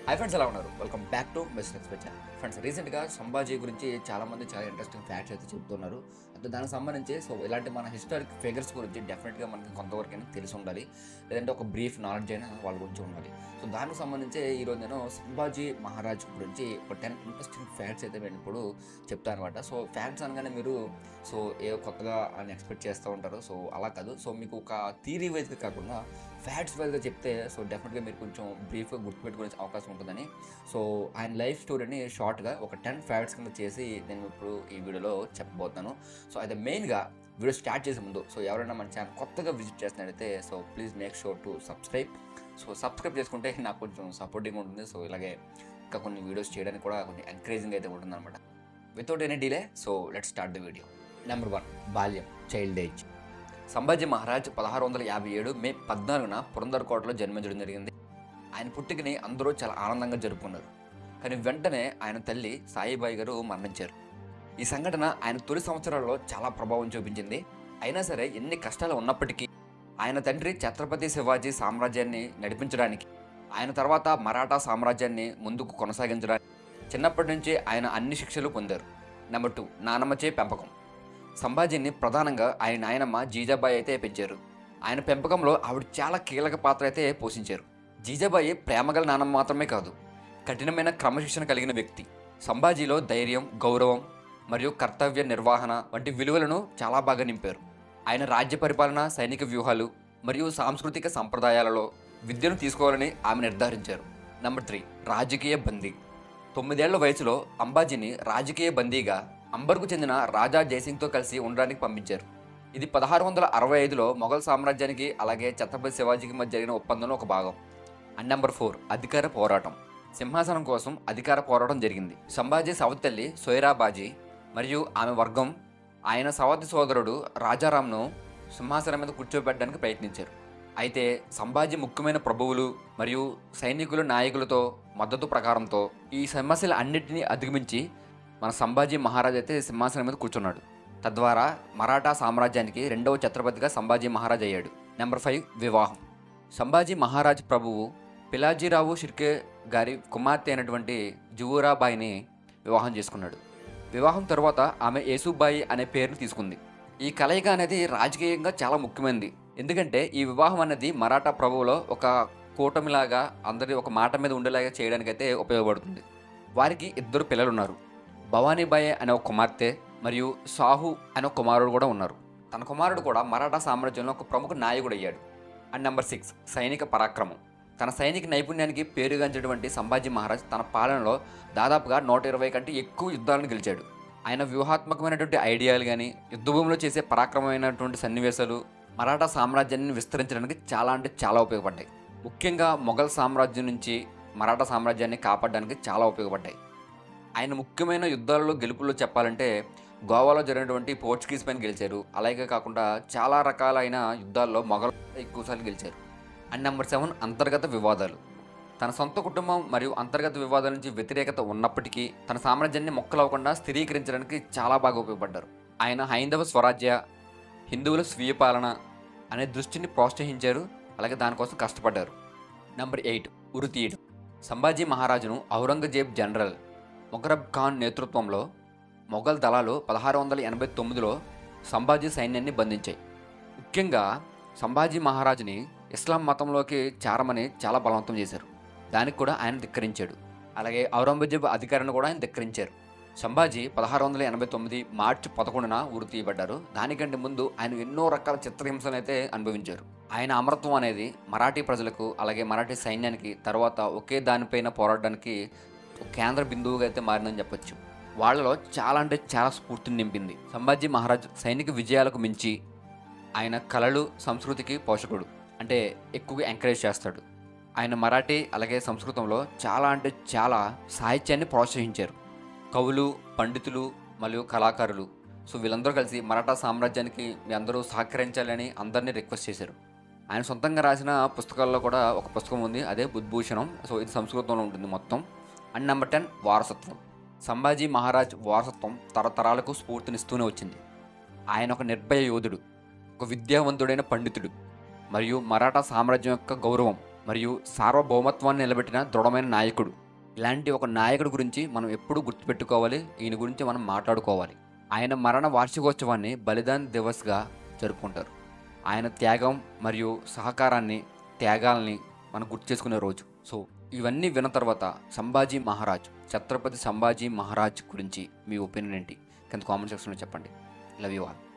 Hi friends, ఎలా ఉన్నారు? Welcome back to mister expect channel. Friends, రీసెంట్గా సంభాజీ గురించి చాలామంది చాలా ఇంట్రెస్టింగ్ ఫ్యాక్ట్స్ అయితే చెప్తున్నారు. అంటే దానికి సంబంధించి ఇలాంటి మన హిస్టారిక్ ఫిగర్స్ గురించి డెఫినెట్గా మనకి కొంతవరకైనా తెలిసి ఉండాలి, లేదంటే ఒక బ్రీఫ్ నాలెడ్జ్ అయినా వాళ్ళ గురించి ఉండాలి. దానికి సంబంధించి ఈరోజు నేను సంభాజీ మహారాజ్ గురించి ఒక 10 ఇంట్రెస్టింగ్ ఫ్యాక్ట్స్ అయితే నేను ఇప్పుడు చెప్తాను అనమాట. ఫ్యాక్ట్స్ అనగానే మీరు ఏ కొత్తగా అని ఎక్స్పెక్ట్ చేస్తూ ఉంటారు. అలా కాదు. మీకు ఒక థియరీ వైజ్గా కాకుండా ఫ్యాక్ట్స్ వైజ్గా చెప్తే డెఫినెట్గా మీరు కొంచెం బ్రీఫ్గా గుర్తుపెట్టుకునే అవకాశం ఉంటుందని ఆయన లైఫ్ స్టోరీని షార్ట్గా ఒక 10 ఫ్యాక్ట్స్ కింద చేసి నేను ఇప్పుడు ఈ వీడియోలో చెప్పబోతున్నాను. అయితే మెయిన్గా వీడియో స్టార్ట్ చేసే ముందు ఎవరైనా మన ఛానల్ కొత్తగా విజిట్ చేస్తున్నట్టయితే please make sure to subscribe. Subscribe చేసుకుంటే నాకు కొంచెం సపోర్టింగ్ ఉంటుంది. ఇలాగే ఇంకా కొన్ని వీడియోస్ చేయడానికి కూడా కొంచెం ఎంకరేజింగ్ అయితే ఉంటుంది అనమాట. Without any delay let's start the video. Number 1, బాల్యం, చైల్డ్ ఏజ్. సంభాజీ మహారాజ్ 1657 మే 14న పురందర్కోటలో జన్మించడం జరిగింది. ఆయన పుట్టుకని అందరూ చాలా ఆనందంగా జరుపుకున్నారు. కానీ వెంటనే ఆయన తల్లి సాయిబాయి గారు మరణించారు. ఈ సంఘటన ఆయన తొలి సంవత్సరాల్లో చాలా ప్రభావం చూపించింది. అయినా సరే ఎన్ని కష్టాలు ఉన్నప్పటికీ ఆయన తండ్రి ఛత్రపతి శివాజీ సామ్రాజ్యాన్ని నడిపించడానికి, ఆయన తర్వాత మరాఠా సామ్రాజ్యాన్ని ముందుకు కొనసాగించడానికి చిన్నప్పటి నుంచి ఆయన అన్ని శిక్షలు పొందారు. నెంబర్ 2, నానమ్మచే పెంపకం. సంభాజీని ప్రధానంగా ఆయన నాయనమ్మ జీజాబాయి అయితే పెంచారు. ఆయన పెంపకంలో ఆవిడ చాలా కీలక పాత్ర అయితే పోషించారు. జీజాబాయి ప్రేమగల నానమ్మ మాత్రమే కాదు, కఠినమైన క్రమశిక్షణ కలిగిన వ్యక్తి. సంభాజీలో ధైర్యం, గౌరవం మరియు కర్తవ్య నిర్వహణ వంటి విలువలను చాలా బాగా నింపారు. ఆయన రాజ్య పరిపాలన, సైనిక వ్యూహాలు మరియు సాంస్కృతిక సంప్రదాయాలలో విద్యను తీసుకోవాలని ఆమె నిర్ధారించారు. నెంబర్ 3, రాజకీయ బందీ. 9 ఏళ్ల వయసులో అంబాజీని రాజకీయ బందీగా అంబర్కు చెందిన రాజా జయసింగ్తో కలిసి ఉండడానికి పంపించారు. ఇది 1665లో మొఘల్ సామ్రాజ్యానికి అలాగే ఛత్రపతి శివాజీకి మధ్య జరిగిన ఒప్పందంలో ఒక భాగం. అండ్ నెంబర్ 4, అధికార పోరాటం. సింహాసనం కోసం అధికార పోరాటం జరిగింది. సంభాజీ సవతి తల్లి సోయరాబాజీ మరియు ఆమె వర్గం ఆయన సవతి సోదరుడు రాజారాంను సింహాసనం మీద కూర్చోబెట్టడానికి ప్రయత్నించారు. అయితే సంభాజీ ముఖ్యమైన ప్రభువులు మరియు సైనికుల నాయకులతో మద్దతు ప్రకారంతో ఈ సమస్యలు అన్నింటినీ అధిగమించి మన సంభాజీ మహారాజ్ అయితే సింహాసనం మీద కూర్చున్నాడు. తద్వారా మరాఠా సామ్రాజ్యానికి 2వ ఛత్రపతిగా సంభాజీ మహారాజ్ అయ్యాడు. నెంబర్ 5, వివాహం. సంభాజీ మహారాజ్ ప్రభువు పిలాజీరావు షిర్కే గారి కుమార్తె అయినటువంటి జువూరాబాయిని వివాహం చేసుకున్నాడు. వివాహం తర్వాత ఆమె యేసుబాయి అనే పేరును తీసుకుంది. ఈ కలయిక అనేది రాజకీయంగా చాలా ముఖ్యమైనది. ఎందుకంటే ఈ వివాహం అనేది మరాఠా ప్రభువులో ఒక కూటమిలాగా అందరి ఒక మాట మీద ఉండేలాగా చేయడానికైతే ఉపయోగపడుతుంది. వారికి 2 పిల్లలు ఉన్నారు. భవానీబాయి అనే ఒక కుమార్తె మరియు సాహు అనే ఒక కుమారుడు కూడా ఉన్నారు. తన కుమారుడు కూడా మరాఠా సామ్రాజ్యంలో ఒక ప్రముఖ నాయకుడు అయ్యాడు. అండ్ నెంబర్ 6, సైనిక పరాక్రమం. తన సైనిక నైపుణ్యానికి పేరుగాంచినటువంటి సంభాజీ మహారాజ్ తన పాలనలో దాదాపుగా 120 కంటే ఎక్కువ యుద్ధాలను గెలిచాడు. ఆయన వ్యూహాత్మకమైనటువంటి ఐడియాలు కానీ యుద్ధభూమిలో చేసే పరాక్రమమైనటువంటి సన్నివేశాలు మరాఠా సామ్రాజ్యాన్ని విస్తరించడానికి చాలా అంటే చాలా ఉపయోగపడ్డాయి. ముఖ్యంగా మొఘల్ సామ్రాజ్యం నుంచి మరాఠా సామ్రాజ్యాన్ని కాపాడడానికి చాలా ఉపయోగపడ్డాయి. ఆయన ముఖ్యమైన యుద్ధాలలో గెలుపుల్లో చెప్పాలంటే గోవాలో జరిగినటువంటి పోర్చుగీస్ పైన గెలిచారు. అలాగే కాకుండా చాలా రకాలైన యుద్ధాల్లో మొఘల్ ఎక్కువసార్లు గెలిచారు. అండ్ నెంబర్ 7, అంతర్గత వివాదాలు. తన సొంత కుటుంబం మరియు అంతర్గత వివాదాల నుంచి వ్యతిరేకత ఉన్నప్పటికీ తన సామ్రాజ్యాన్ని మొక్కలవ్వకుండా స్థిరీకరించడానికి చాలా బాగా ఉపయోగపడ్డారు. ఆయన హైందవ స్వరాజ్య, హిందువుల స్వీయ పాలన అనే దృష్టిని ప్రోత్సహించారు. అలాగే దానికోసం కష్టపడ్డారు. నెంబర్ 8, ఉరి తీయడం. సంభాజీ మహారాజును ఔరంగజేబ్ జనరల్ మొగరబ్ ఖాన్ నేతృత్వంలో మొఘల్ దళాలు 1689లో సంభాజీ సైన్యాన్ని బంధించాయి. ముఖ్యంగా సంభాజీ మహారాజుని ఇస్లాం మతంలోకి చేరమని చాలా బలవంతం చేశారు. దానికి కూడా ఆయన ధిక్కరించాడు. అలాగే ఔరంగజేబ్ అధికారాన్ని కూడా ఆయన ధిక్కరించారు. సంభాజీ 1689 మార్చి 11న ఉరి తీయబడ్డారు. దానికంటే ముందు ఆయన ఎన్నో రకాల చిత్రహింసలు అయితే అనుభవించారు. ఆయన అమరత్వం అనేది మరాఠీ ప్రజలకు అలాగే మరాఠీ సైన్యానికి తర్వాత ఒకే దానిపైన పోరాడడానికి ఒక కేంద్ర బిందువుగా అయితే మారిందని చెప్పొచ్చు. వాళ్ళలో చాలా అంటే చాలా స్ఫూర్తిని నింపింది. సంభాజీ మహారాజ్ సైనిక విజయాలకు మించి ఆయన కళలు, సంస్కృతికి పోషకుడు. అంటే ఎక్కువగా ఎంకరేజ్ చేస్తాడు. ఆయన మరాఠీ అలాగే సంస్కృతంలో చాలా అంటే చాలా సాహిత్యాన్ని ప్రోత్సహించారు. కవులు, పండితులు మరియు కళాకారులు వీళ్ళందరూ కలిసి మరాఠా సామ్రాజ్యానికి మీ అందరూ సహకరించాలని అందరినీ రిక్వెస్ట్ చేశారు. ఆయన సొంతంగా రాసిన పుస్తకాల్లో కూడా ఒక పుస్తకం ఉంది, అదే బుద్భూషణం. ఇది సంస్కృతంలో ఉంటుంది మొత్తం. అండ్ నెంబర్ 10, వారసత్వం. సంభాజీ మహారాజ్ వారసత్వం తరతరాలకు స్ఫూర్తినిస్తూనే వచ్చింది. ఆయన ఒక నిర్భయ యోధుడు, ఒక విద్యావంతుడైన పండితుడు మరియు మరాఠా సామ్రాజ్యం యొక్క గౌరవం మరియు సార్వభౌమత్వాన్ని నిలబెట్టిన దృఢమైన నాయకుడు. ఇలాంటి ఒక నాయకుడి గురించి మనం ఎప్పుడూ గుర్తుపెట్టుకోవాలి. ఈయన గురించి మనం మాట్లాడుకోవాలి. ఆయన మరణ వార్షికోత్సవాన్ని బలిదాన్ దివస్గా జరుపుకుంటారు. ఆయన త్యాగం మరియు త్యాగాల్ని మనం గుర్తు చేసుకునే రోజు. సో ఇవన్నీ విన్న తర్వాత ఛత్రపతి సంభాజీ మహారాజ్ గురించి మీ ఒపీనియన్ ఏంటి? కింద కామెంట్ సెక్షన్లో చెప్పండి. Love you all.